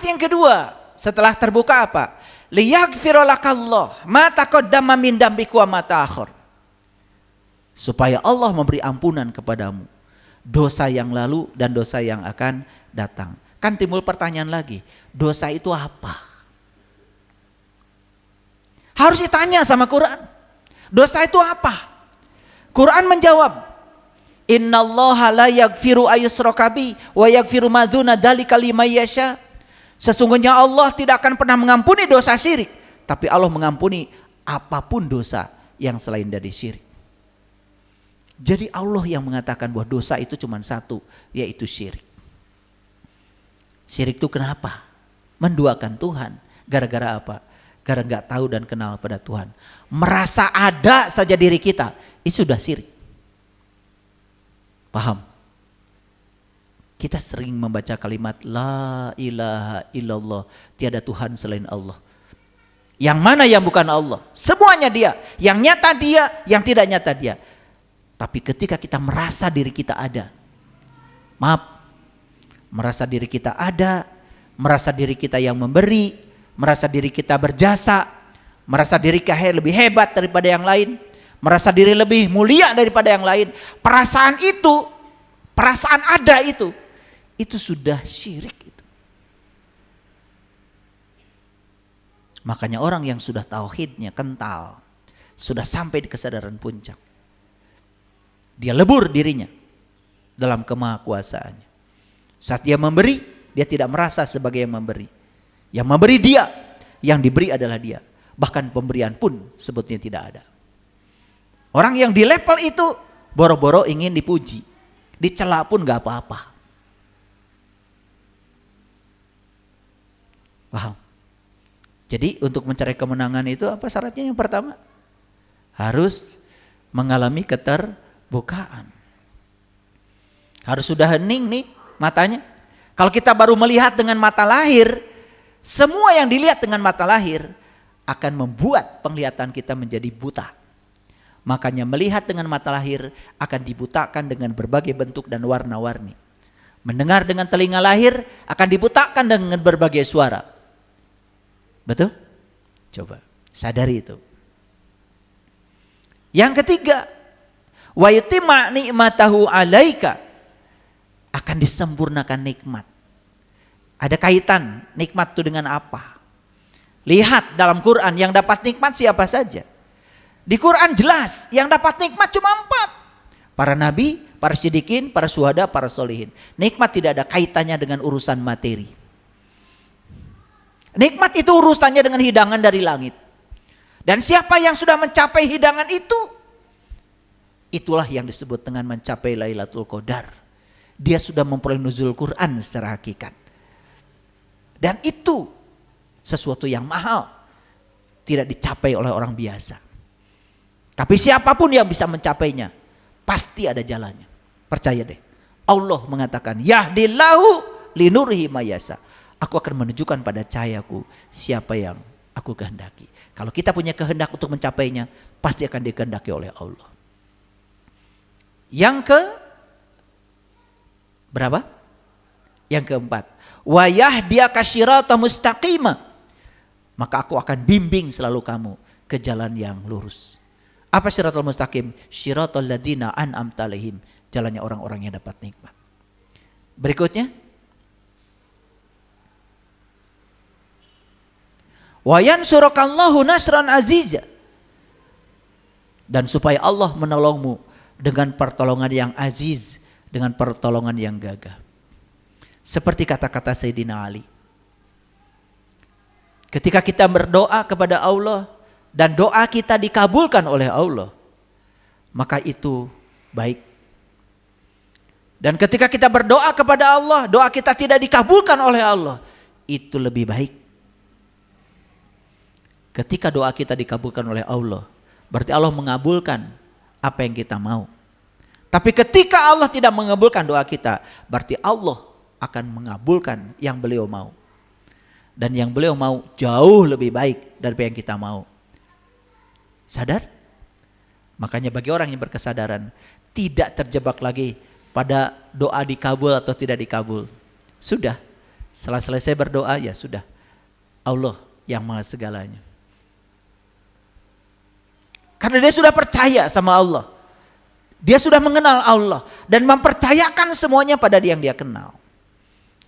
yang kedua setelah terbuka apa? Liyaghfira lakallah ma taqaddama min dambika wa ma ta'akhkhar. Supaya Allah memberi ampunan kepadamu dosa yang lalu dan dosa yang akan datang. Kan timbul pertanyaan lagi, dosa itu apa? Harus ditanya sama Quran. Dosa itu apa? Quran menjawab, innallaha la yaghfiru ayyushraka bi wa yaghfiru ma dzuna dzalika liman yasha. Sesungguhnya Allah tidak akan pernah mengampuni dosa syirik, tapi Allah mengampuni apapun dosa yang selain dari syirik. Jadi Allah yang mengatakan bahwa dosa itu cuma satu, yaitu syirik. Syirik itu kenapa? Menduakan Tuhan. Gara-gara apa? Gara nggak tahu dan kenal pada Tuhan. Merasa ada saja diri kita, itu sudah syirik. Paham? Kita sering membaca kalimat La ilaha illallah, tiada Tuhan selain Allah. Yang mana yang bukan Allah? Semuanya dia. Yang nyata dia, yang tidak nyata dia. Tapi ketika kita merasa diri kita ada, merasa diri kita ada, merasa diri kita yang memberi, merasa diri kita berjasa, merasa diri kita lebih hebat daripada yang lain, merasa diri lebih mulia daripada yang lain, perasaan itu, perasaan ada itu sudah syirik itu. Makanya orang yang sudah tauhidnya kental, sudah sampai di kesadaran puncak, dia lebur dirinya dalam kemahakuasaannya. Saat dia memberi, dia tidak merasa sebagai yang memberi. Yang memberi dia, yang diberi adalah dia. Bahkan pemberian pun sebetulnya tidak ada. Orang yang di level itu boro-boro ingin dipuji, dicela pun gak apa-apa. Paham? Jadi untuk mencari kemenangan itu apa syaratnya? Yang pertama, harus mengalami keterbukaan. Harus sudah hening nih matanya. Kalau kita baru melihat dengan mata lahir, semua yang dilihat dengan mata lahir akan membuat penglihatan kita menjadi buta. Makanya melihat dengan mata lahir akan dibutakan dengan berbagai bentuk dan warna-warni. Mendengar dengan telinga lahir akan dibutakan dengan berbagai suara. Betul? Coba sadari itu. Yang ketiga, wa yutimma ni'matahu 'alaika, akan disempurnakan nikmat. Ada kaitan nikmat itu dengan apa? Lihat dalam Quran yang dapat nikmat siapa saja. Di Quran jelas yang dapat nikmat cuma 4. Para nabi, para siddiqin, para syuhada, para solihin. Nikmat tidak ada kaitannya dengan urusan materi. Nikmat itu urusannya dengan hidangan dari langit. Dan siapa yang sudah mencapai hidangan itu, itulah yang disebut dengan mencapai Lailatul Qadar. Dia sudah memperoleh nuzul Quran secara hakikat. Dan itu sesuatu yang mahal, tidak dicapai oleh orang biasa. Tapi siapapun yang bisa mencapainya, pasti ada jalannya. Percaya deh. Allah mengatakan, yahdillahu linurihi mayasa. Aku akan menunjukkan pada cahayaku siapa yang aku kehendaki. Kalau kita punya kehendak untuk mencapainya, pasti akan dikehendaki oleh Allah. Yang ke berapa? Yang keempat, wa yahdiyaka siratan mustaqima, maka aku akan bimbing selalu kamu ke jalan yang lurus. Apa siratal mustaqim? Siratal ladzina an'amta 'alaihim, jalannya orang-orang yang dapat nikmat. Berikutnya, wa yansurakallahu nasran aziza, dan supaya Allah menolongmu dengan pertolongan yang aziz, dengan pertolongan yang gagah. Seperti kata-kata Sayyidina Ali, ketika kita berdoa kepada Allah dan doa kita dikabulkan oleh Allah, maka itu baik. Dan ketika kita berdoa kepada Allah, doa kita tidak dikabulkan oleh Allah, itu lebih baik. Ketika doa kita dikabulkan oleh Allah, berarti Allah mengabulkan apa yang kita mau. Tapi ketika Allah tidak mengabulkan doa kita, berarti Allah akan mengabulkan yang beliau mau. Dan yang beliau mau jauh lebih baik dari yang kita mau. Sadar? Makanya bagi orang yang berkesadaran, tidak terjebak lagi pada doa dikabul atau tidak dikabul. Sudah, Setelah selesai berdoa, ya sudah, Allah yang maha segalanya. Karena dia sudah percaya sama Allah. Dia sudah mengenal Allah dan mempercayakan semuanya pada yang dia kenal.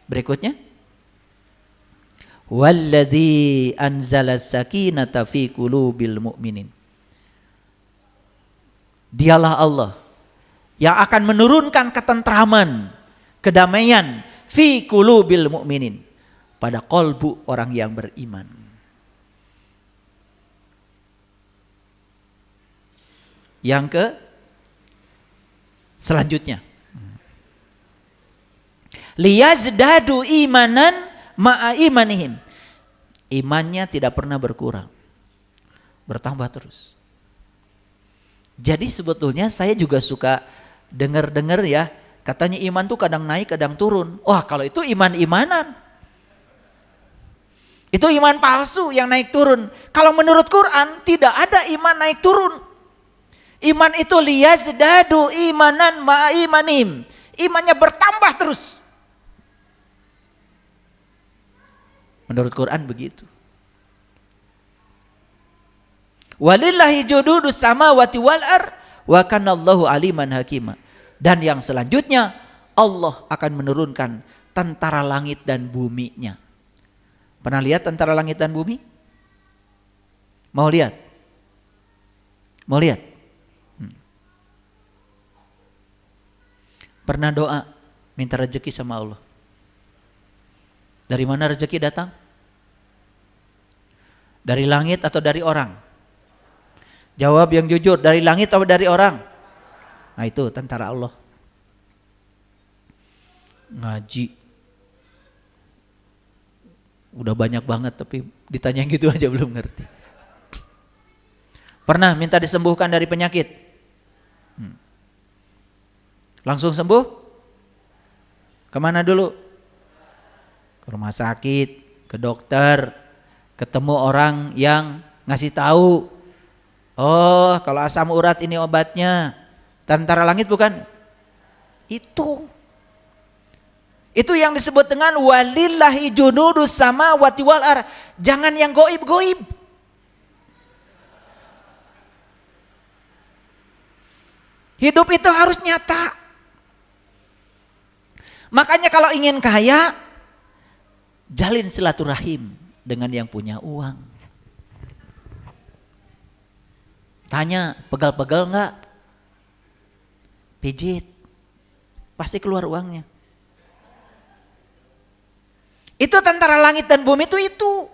Berikutnya, walladzi anzala sakinata fi qulubil mu'minin. Dialah Allah yang akan menurunkan ketentraman, kedamaian fi qulubil mu'minin, pada kolbu orang yang beriman. Yang selanjutnya, liyazdadu imanan ma'a imanihim. Imannya tidak pernah berkurang, bertambah terus. Jadi sebetulnya saya juga suka dengar-dengar ya, katanya iman tuh kadang naik kadang turun. Wah, kalau itu iman-imanan, itu iman palsu yang naik turun. Kalau menurut Quran tidak ada iman naik turun. Iman itu liyazdadu imanan ma'a imanihim. Imannya bertambah terus. Menurut Quran begitu. Walillahi jududus samawati wal ar wa kanallahu aliman hakima. Dan yang selanjutnya, Allah akan menurunkan tentara langit dan buminya. Pernah lihat tentara langit dan bumi? Mau lihat? Mau lihat? Pernah doa minta rezeki sama Allah? Dari mana rezeki datang? Dari langit atau dari orang? Jawab yang jujur, dari langit atau dari orang? Nah itu tentara Allah. Ngaji udah banyak banget tapi ditanya gitu aja belum ngerti. Pernah minta disembuhkan dari penyakit? Langsung sembuh? Kemana dulu? Ke rumah sakit, ke dokter, ketemu orang yang ngasih tahu. Oh, kalau asam urat ini obatnya. Tentara langit bukan? Itu yang disebut dengan walillahi junudus samawati wal ar. Jangan yang goib-goib. Hidup itu harus nyata. Makanya kalau ingin kaya, jalin silaturahim dengan yang punya uang. Tanya, pegal-pegal enggak? Pijit. Pasti keluar uangnya. Itu tentara langit dan bumi itu.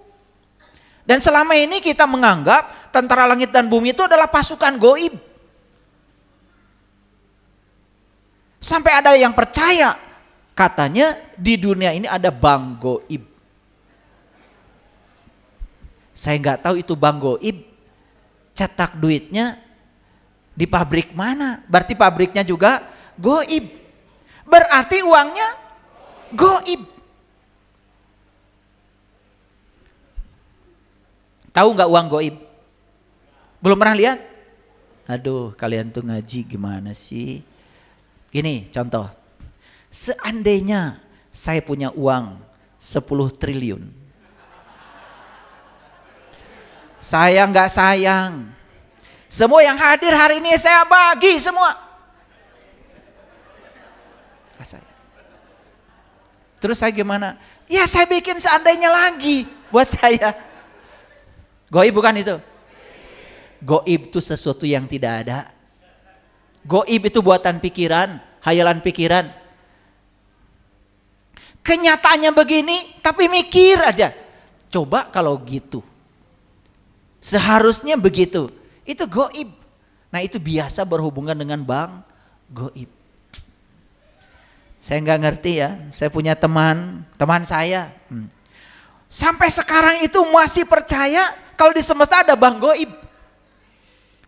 Dan selama ini kita menganggap tentara langit dan bumi itu adalah pasukan goib. Sampai ada yang percaya, katanya di dunia ini ada bank goib. Saya nggak tahu itu bank goib cetak duitnya di pabrik mana. Berarti pabriknya juga goib. Berarti uangnya goib. Tahu nggak uang goib? Belum pernah lihat? Aduh, kalian tuh ngaji gimana sih? Gini contoh. Seandainya saya punya uang 10 triliun. Saya nggak sayang. Semua yang hadir hari ini saya bagi semua. Terus saya gimana? Ya saya bikin seandainya lagi buat saya. Goib bukan itu? Goib itu sesuatu yang tidak ada. Goib itu buatan pikiran, hayalan pikiran. Kenyataannya begini, tapi mikir aja. Coba kalau gitu. Seharusnya begitu. Itu goib. Nah itu biasa berhubungan dengan bank goib. Saya nggak ngerti ya. Saya punya teman saya. Sampai sekarang itu masih percaya kalau di semesta ada bank goib.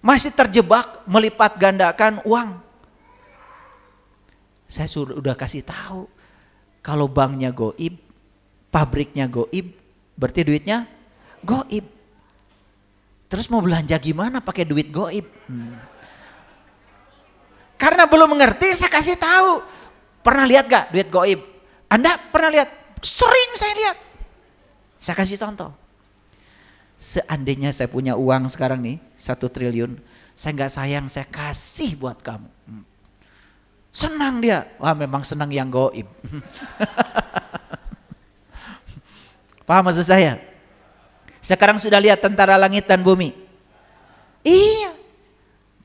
Masih terjebak melipat gandakan uang. Saya sudah kasih tahu. Kalau banknya goib, pabriknya goib, berarti duitnya goib. Terus mau belanja gimana pakai duit goib? Karena belum mengerti, saya kasih tahu. Pernah lihat gak duit goib? Anda pernah lihat? Sering saya lihat. Saya kasih contoh. Seandainya saya punya uang sekarang nih 1 triliun, saya nggak sayang, saya kasih buat kamu. Senang dia. Wah, memang senang yang goib. Paham maksud saya? Sekarang sudah lihat tentara langit dan bumi. Iya.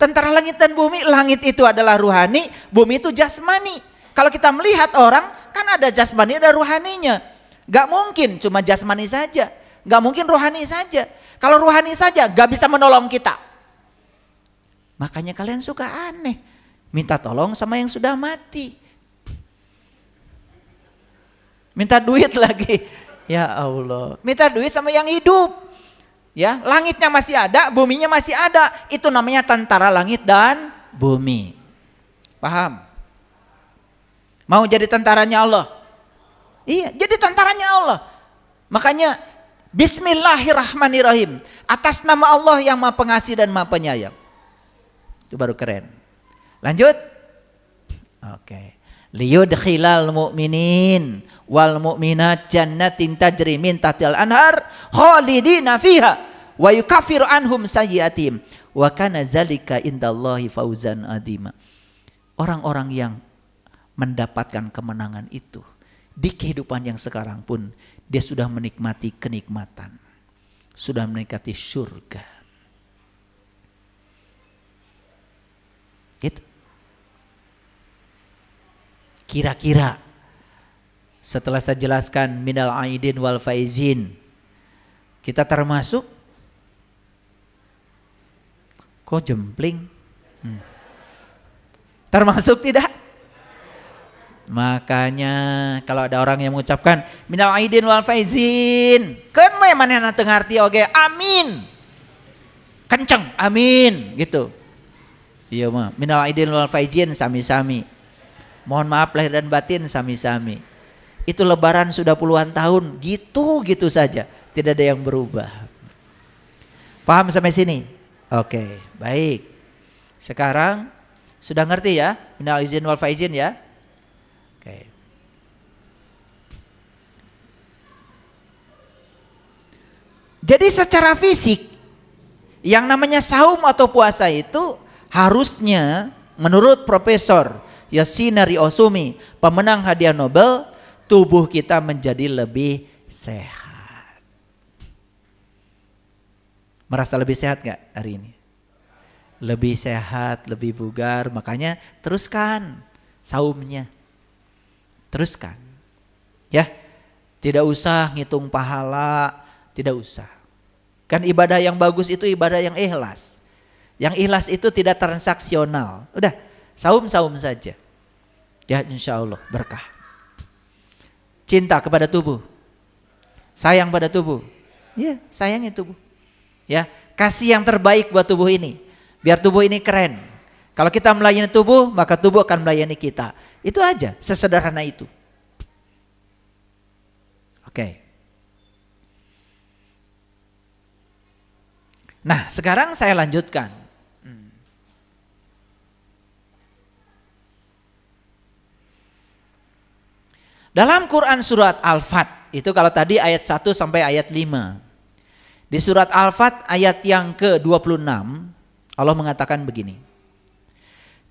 Tentara langit dan bumi, langit itu adalah ruhani, bumi itu jasmani. Kalau kita melihat orang, kan ada jasmani, ada ruhaninya. Gak mungkin cuma jasmani saja. Gak mungkin rohani saja. Kalau rohani saja gak bisa menolong kita. Makanya kalian suka aneh. Minta tolong sama yang sudah mati. Minta duit lagi. Ya Allah. Minta duit sama yang hidup. Ya, langitnya masih ada, buminya masih ada. Itu namanya tentara langit dan bumi. Paham? Mau jadi tentaranya Allah? Iya, jadi tentaranya Allah. Makanya Bismillahirrahmanirrahim. Atas nama Allah yang Maha Pengasih dan Maha Penyayang. Itu baru keren. Lanjut. Oke. Liyudkhilal mu'minin wal mu'minat jannatin tajri min tahtiha al-anhar khalidina fiha wa yukaffiru anhum sayyi'atihim wa kana zalika indallahi fauzan adima. Orang-orang yang mendapatkan kemenangan itu di kehidupan yang sekarang pun dia sudah menikmati kenikmatan, sudah menikmati surga. Gitu. Kira-kira setelah saya jelaskan minal aidin wal faizin, kita termasuk? Kok jempling? Termasuk tidak? Makanya kalau ada orang yang mengucapkan minal aidin wal faizin, kan memang teu ngarti oge amin. Kenceng amin gitu. Iya mah minal aidin wal faizin sami-sami. Mohon maaf lahir dan batin sami-sami. Itu lebaran sudah puluhan tahun gitu-gitu saja, tidak ada yang berubah. Paham sampai sini? Oke, baik. Sekarang sudah ngerti ya minal aidin wal faizin ya? Oke. Jadi secara fisik yang namanya saum atau puasa itu harusnya menurut Profesor Yoshinari Osumi, pemenang hadiah Nobel, tubuh kita menjadi lebih sehat. Merasa lebih sehat gak hari ini? Lebih sehat, lebih bugar, makanya teruskan saumnya. Teruskan, ya, tidak usah ngitung pahala, tidak usah. Kan ibadah yang bagus itu ibadah yang ikhlas. Yang ikhlas itu tidak transaksional. Udah, saum saja. Ya insya Allah berkah. Cinta kepada tubuh, sayang pada tubuh, ya sayangi tubuh. Ya, kasih yang terbaik buat tubuh ini, biar tubuh ini keren. Kalau kita melayani tubuh, maka tubuh akan melayani kita. Itu aja, sesederhana itu. Oke. Nah, sekarang saya lanjutkan. Dalam Quran surat Al-Fat, itu kalau tadi ayat 1 sampai ayat 5. Di surat Al-Fat ayat yang ke-26, Allah mengatakan begini.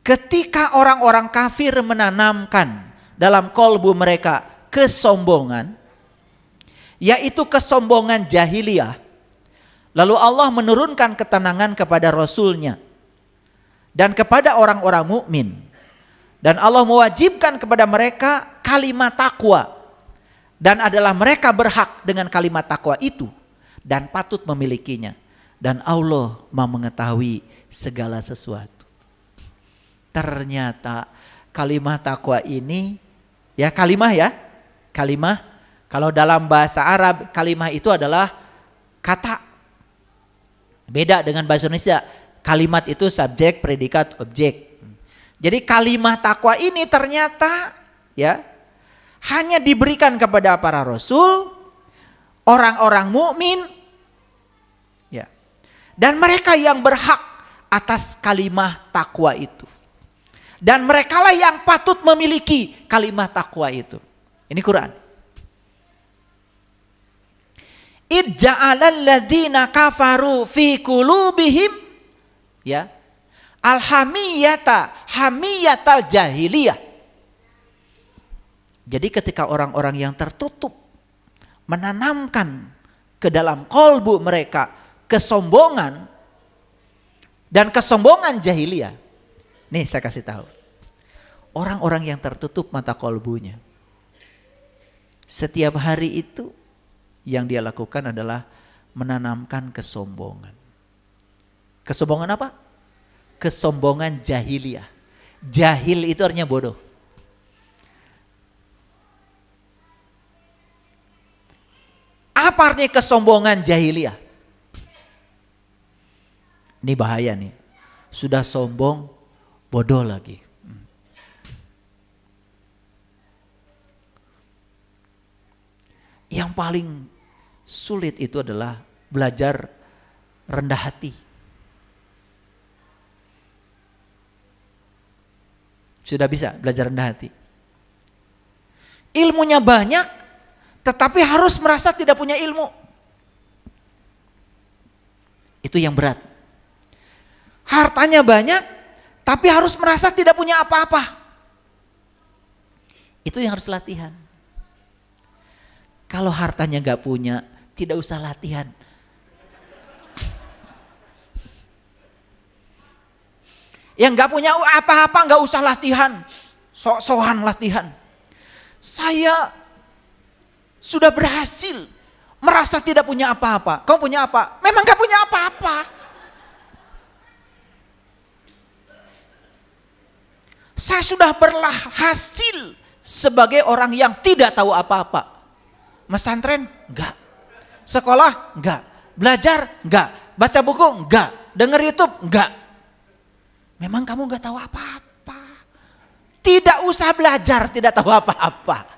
Ketika orang-orang kafir menanamkan dalam kolbu mereka kesombongan, yaitu kesombongan jahiliyah, lalu Allah menurunkan ketenangan kepada Rasul-Nya dan kepada orang-orang mukmin, dan Allah mewajibkan kepada mereka kalimat takwa, dan adalah mereka berhak dengan kalimat takwa itu dan patut memilikinya, dan Allah Maha mengetahui segala sesuatu. Ternyata kalimat takwa ini, ya kalimah ya, kalimah, kalau dalam bahasa Arab kalimah itu adalah kata. Beda dengan bahasa Indonesia, kalimat itu subjek, predikat, objek. Jadi kalimat takwa ini ternyata ya hanya diberikan kepada para rasul, orang-orang mukmin, ya, dan mereka yang berhak atas kalimat takwa itu. Dan merekalah yang patut memiliki kalimat takwa itu. Ini Quran. Idja'alal ladzina kafaru fi qulubihim ya hamiyatal jahiliyah. Jadi ketika orang-orang yang tertutup menanamkan ke dalam kolbu mereka kesombongan dan kesombongan jahiliyah. Nih saya kasih tahu. Orang-orang yang tertutup mata kolbunya, setiap hari itu yang dia lakukan adalah menanamkan kesombongan. Kesombongan apa? Kesombongan jahiliyah. Jahil itu artinya bodoh. Apa artinya kesombongan jahiliyah? Ini bahaya nih. Sudah sombong, bodoh lagi. Yang paling sulit itu adalah belajar rendah hati. Sudah bisa belajar rendah hati. Ilmunya banyak, tetapi harus merasa tidak punya ilmu. Itu yang berat. Hartanya banyak, tapi harus merasa tidak punya apa-apa. Itu yang harus latihan. Kalau hartanya gak punya, tidak usah latihan. Yang gak punya apa-apa gak usah latihan. Sok-sokan latihan. Saya sudah berhasil merasa tidak punya apa-apa. Kamu punya apa? Memang gak punya apa-apa. Saya sudah berhasil sebagai orang yang tidak tahu apa-apa. Mesantren? Enggak. Sekolah? Enggak. Belajar? Enggak. Baca buku? Enggak. Dengar YouTube? Enggak. Memang kamu enggak tahu apa-apa. Tidak usah belajar tidak tahu apa-apa.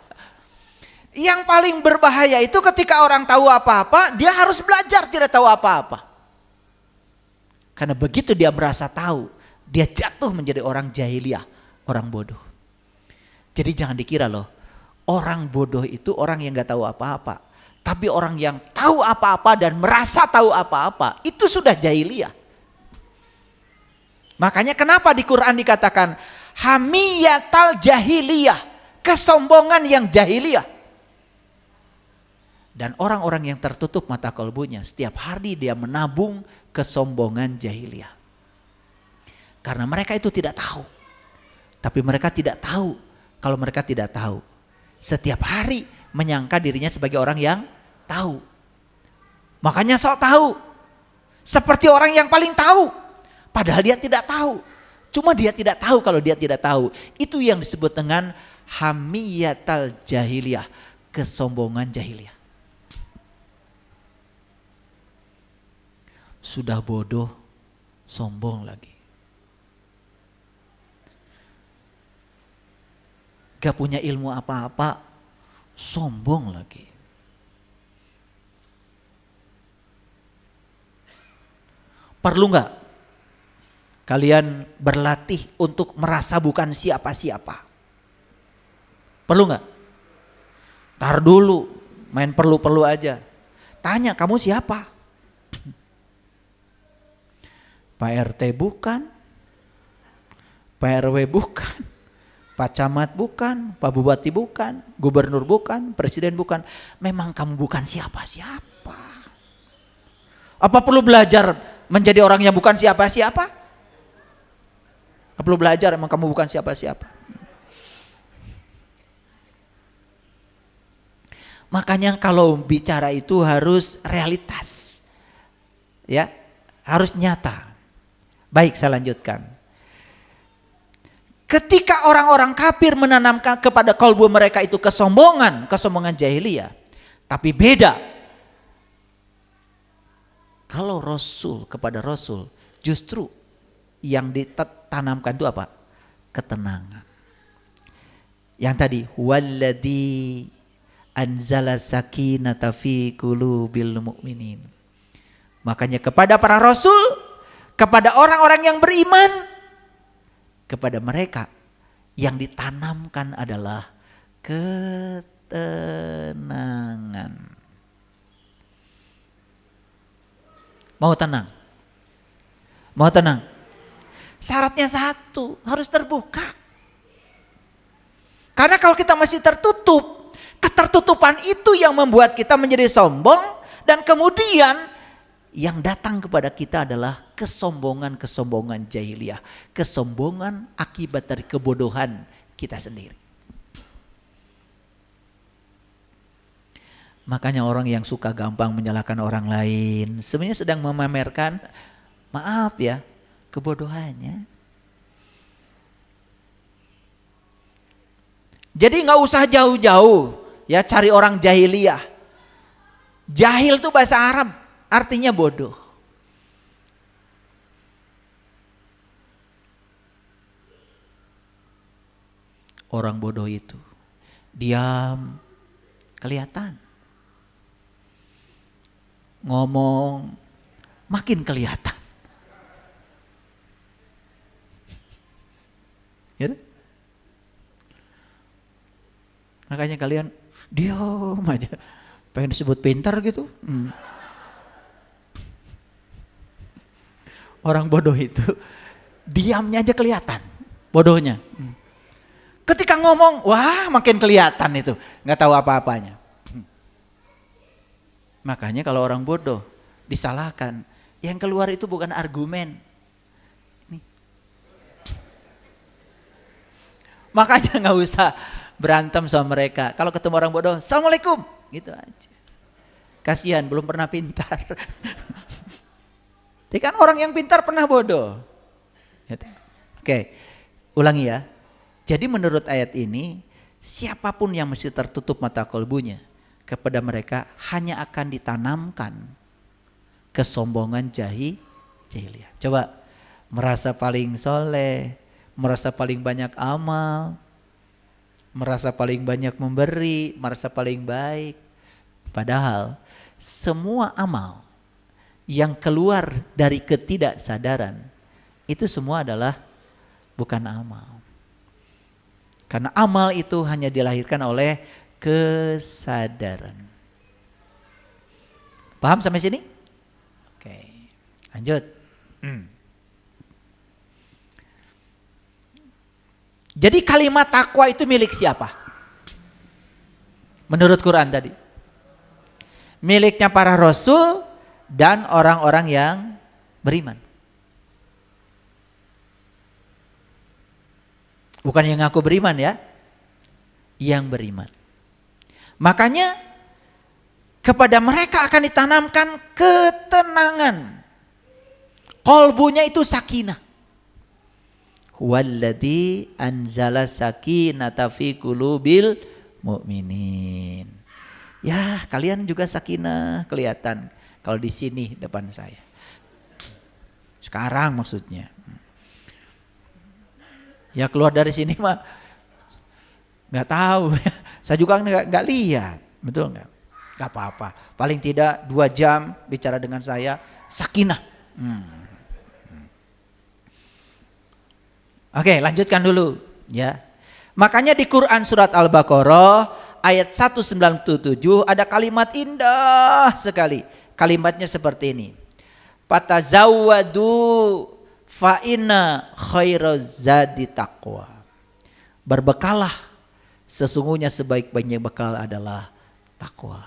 Yang paling berbahaya itu ketika orang tahu apa-apa, dia harus belajar tidak tahu apa-apa. Karena begitu dia merasa tahu, dia jatuh menjadi orang jahiliyah, orang bodoh. Jadi jangan dikira loh, orang bodoh itu orang yang gak tahu apa-apa. Tapi orang yang tahu apa-apa dan merasa tahu apa-apa, itu sudah jahiliyah. Makanya kenapa di Quran dikatakan hamiyatal jahiliyah, kesombongan yang jahiliyah. Dan orang-orang yang tertutup mata kalbunya, setiap hari dia menabung kesombongan jahiliyah. Karena mereka itu tidak tahu. Tapi mereka tidak tahu. Kalau mereka tidak tahu, setiap hari menyangka dirinya sebagai orang yang tahu. Makanya sok tahu. Seperti orang yang paling tahu. Padahal dia tidak tahu. Cuma dia tidak tahu kalau dia tidak tahu. Itu yang disebut dengan hamiyatal jahiliyah. Kesombongan jahiliyah. Sudah bodoh, sombong lagi. Gak punya ilmu apa-apa, sombong lagi. Perlu gak kalian berlatih untuk merasa bukan siapa-siapa? Perlu gak? Tar dulu, main perlu-perlu aja. Tanya, kamu siapa? Pak RT bukan, Pak RW bukan, Pak Camat bukan, Pak Bupati bukan, Gubernur bukan, Presiden bukan. Memang kamu bukan siapa-siapa. Apa perlu belajar menjadi orang yang bukan siapa-siapa? Apa perlu belajar emang kamu bukan siapa-siapa? Makanya kalau bicara itu harus realitas. Ya, harus nyata. Baik, saya lanjutkan. Ketika orang-orang kafir menanamkan kepada kalbu mereka itu kesombongan jahiliyah. Tapi beda. Kalau Rasul kepada Rasul, justru yang ditanamkan itu apa? Ketenangan. Yang tadi, walladzi anzala sakinata fi qulubil mu'minin. Makanya kepada para rasul, kepada orang-orang yang beriman, kepada mereka yang ditanamkan adalah ketenangan. Mau tenang? Mau tenang? Syaratnya satu, harus terbuka. Karena kalau kita masih tertutup, ketertutupan itu yang membuat kita menjadi sombong, dan kemudian yang datang kepada kita adalah kesombongan jahiliyah, kesombongan akibat dari kebodohan kita sendiri. Makanya orang yang suka gampang menyalahkan orang lain sebenarnya sedang memamerkan, maaf ya, kebodohannya. Jadi nggak usah jauh-jauh ya cari orang jahiliyah. Jahil itu bahasa Arab, artinya bodoh. Orang bodoh itu diam, kelihatan. Ngomong makin kelihatan. Ya? Makanya kalian diam aja. Pengen disebut pintar gitu. Orang bodoh itu diamnya aja kelihatan bodohnya. Ketika ngomong, wah makin kelihatan itu, nggak tahu apa-apanya. Makanya kalau orang bodoh disalahkan, yang keluar itu bukan argumen. Makanya nggak usah berantem sama mereka. Kalau ketemu orang bodoh, assalamualaikum, gitu aja. Kasihan belum pernah pintar. Tapi kan orang yang pintar pernah bodoh. Oke, ulangi ya. Jadi menurut ayat ini, siapapun yang mesti tertutup mata kalbunya, kepada mereka hanya akan ditanamkan kesombongan jahiliyah. Coba merasa paling soleh, merasa paling banyak amal, merasa paling banyak memberi, merasa paling baik. Padahal semua amal yang keluar dari ketidaksadaran itu semua adalah bukan amal. Karena amal itu hanya dilahirkan oleh kesadaran. Paham sampai sini? Oke, lanjut. Jadi kalimat takwa itu milik siapa? Menurut Quran tadi. Miliknya para rasul dan orang-orang yang beriman. Bukan yang ngaku beriman ya. Yang beriman. Makanya kepada mereka akan ditanamkan ketenangan. Qalbunya itu sakinah. Huwallazi anzala sakinata fi qulubil mu'minin. Ya, kalian juga sakinah kelihatan kalau di sini depan saya. Sekarang maksudnya. Ya keluar dari sini mah nggak tahu. Saya juga nggak lihat, betul nggak? Nggak apa-apa. Paling tidak 2 jam bicara dengan saya, sakinah. Oke, lanjutkan dulu, ya. Makanya di Quran surat Al-Baqarah ayat 197 ada kalimat indah sekali. Kalimatnya seperti ini. Fatazawwadu fa inna khairaz zadi taqwa. Berbekalah, sesungguhnya sebaik-baiknya bekal adalah takwa.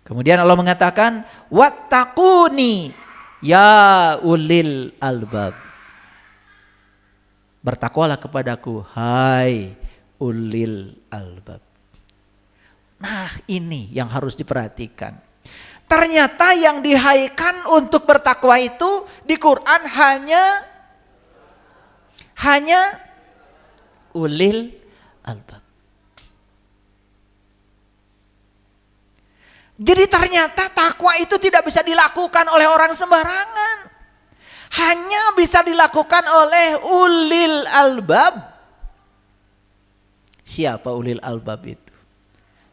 Kemudian Allah mengatakan, wattaquni ya ulil albab. Bertakwalah kepadaku, hai ulil albab. Nah, ini yang harus diperhatikan. Ternyata yang dihaikan untuk bertakwa itu di Quran hanya ulil albab. Jadi ternyata takwa itu tidak bisa dilakukan oleh orang sembarangan. Hanya bisa dilakukan oleh ulil albab. Siapa ulil albab itu?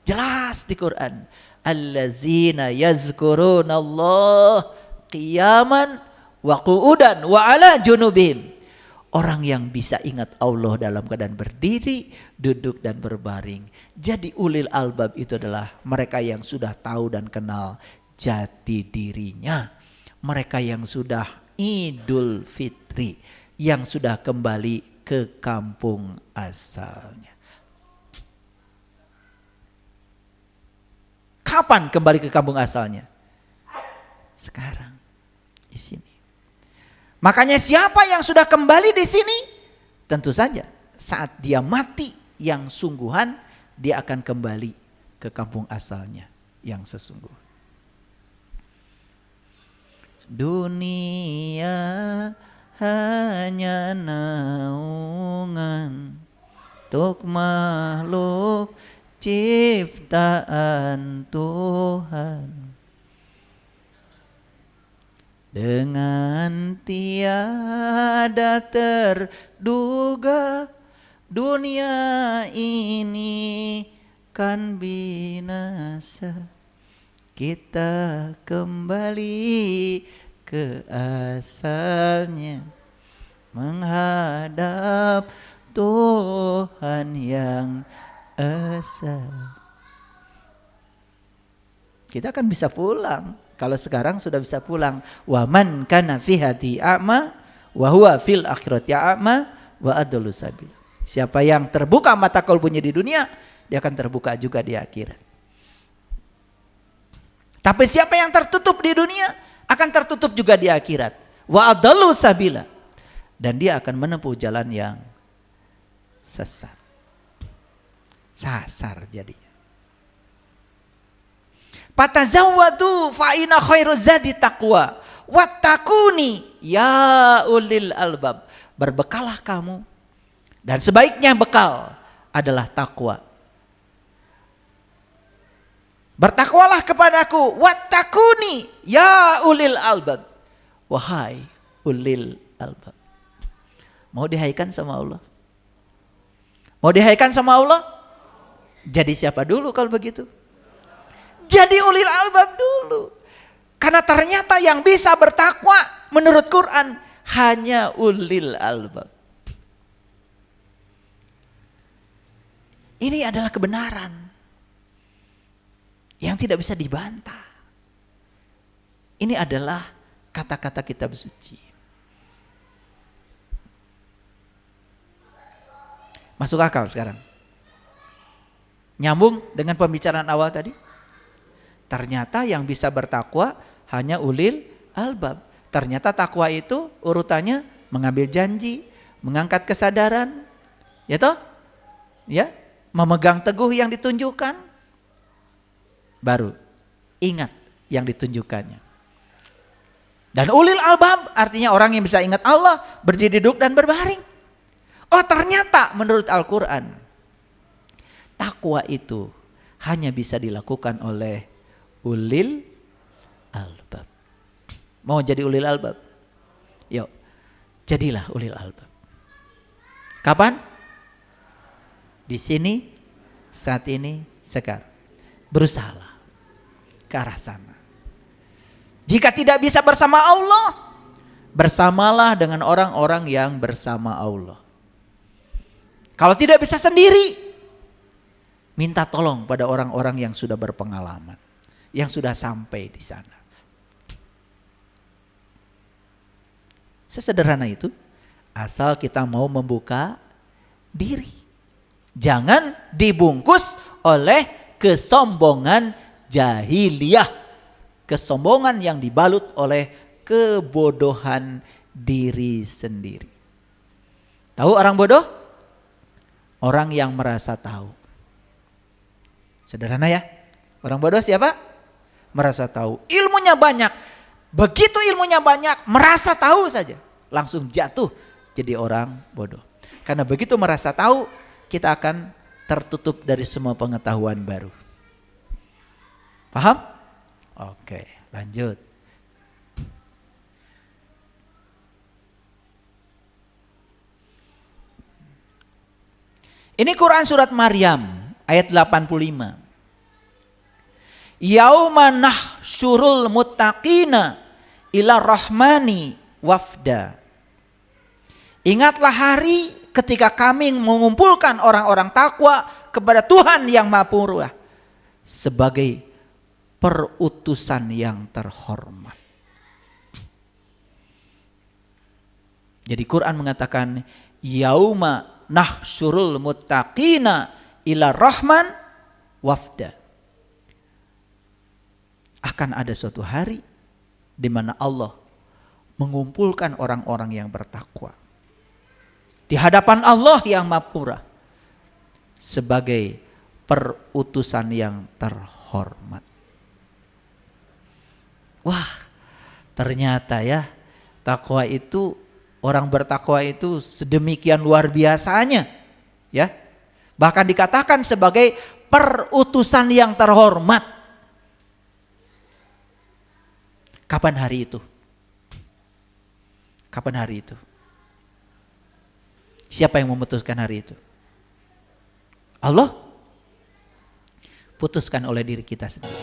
Jelas di Quran. Allazina yazkurunallah qiyaman wa qu'udan wa ala junubihim. Orang yang bisa ingat Allah dalam keadaan berdiri, duduk dan berbaring. Jadi ulil albab itu adalah mereka yang sudah tahu dan kenal jati dirinya. Mereka yang sudah Idul Fitri, yang sudah kembali ke kampung asalnya. Kapan kembali ke kampung asalnya? Sekarang, di sini. Makanya siapa yang sudah kembali di sini, tentu saja saat dia mati yang sungguhan, dia akan kembali ke kampung asalnya yang sesungguhnya. Dunia hanya naungan untuk makhluk ciptaan Tuhan. Dengan tiada terduga dunia ini kan binasa. Kita kembali ke asalnya, menghadap Tuhan yang esa. Kita akan bisa pulang. Kalau sekarang sudah bisa pulang. Wa man kana fi hati a'ma wa huwa fil akhirati a'ma wa adallu sabila. Siapa yang terbuka mata kalbunya di dunia, dia akan terbuka juga di akhirat. Tapi siapa yang tertutup di dunia akan tertutup juga di akhirat. Wa adallu sabila. Dan dia akan menempuh jalan yang sesat. Sasar jadinya. Fatazawwadu fa inna khairu zadi taqwa wattaquni ya ulil albab. Berbekalah kamu, dan sebaiknya bekal adalah takwa. Bertakwalah kepadaku, wattaquni ya ulil albab. Wahai ulil albab. Mau dihaikan sama Allah? Mau dihaikan sama Allah? Jadi siapa dulu kalau begitu? Jadi ulil albab dulu. Karena ternyata yang bisa bertakwa menurut Quran hanya ulil albab. Ini adalah kebenaran yang tidak bisa dibantah. Ini adalah kata-kata kitab suci. Masuk akal sekarang? Nyambung dengan pembicaraan awal tadi? Ternyata yang bisa bertakwa hanya ulil albab. Ternyata takwa itu urutannya mengambil janji, mengangkat kesadaran, ya toh? Ya, memegang teguh yang ditunjukkan. Baru ingat yang ditunjukkannya. Dan ulil albab artinya orang yang bisa ingat Allah, berdiri duduk dan berbaring. Oh ternyata menurut Al-Quran, takwa itu hanya bisa dilakukan oleh ulil albab. Mau jadi ulil albab? Yuk, jadilah ulil albab. Kapan? Di sini, saat ini, sekarang. Berusahalah ke arah sana. Jika tidak bisa bersama Allah, bersamalah dengan orang-orang yang bersama Allah. Kalau tidak bisa sendiri, minta tolong pada orang-orang yang sudah berpengalaman, yang sudah sampai di sana. Sesederhana itu, asal kita mau membuka diri. Jangan dibungkus oleh kesombongan jahiliyah, kesombongan yang dibalut oleh kebodohan diri sendiri. Tahu orang bodoh? Orang yang merasa tahu. Sederhana ya. Orang bodoh siapa? Merasa tahu. Ilmunya banyak. Begitu ilmunya banyak, merasa tahu saja, langsung jatuh jadi orang bodoh. Karena begitu merasa tahu, kita akan tertutup dari semua pengetahuan baru. Paham? Oke, lanjut. Ini Quran surat Maryam ayat 85. Yauma nahsyurul muttaqina ila rahmani wafda. Ingatlah hari ketika kami mengumpulkan orang-orang takwa kepada Tuhan yang Maha Purba sebagai perutusan yang terhormat. Jadi Quran mengatakan yauma nahsyurul muttaqina ila rahman wafda. Akan ada suatu hari di mana Allah mengumpulkan orang-orang yang bertakwa di hadapan Allah yang Mahapura sebagai perutusan yang terhormat. Wah, ternyata ya takwa itu, orang bertakwa itu sedemikian luar biasanya, ya. Bahkan dikatakan sebagai perutusan yang terhormat. Kapan hari itu? Kapan hari itu? Siapa yang memutuskan hari itu? Allah? Putuskan oleh diri kita sendiri.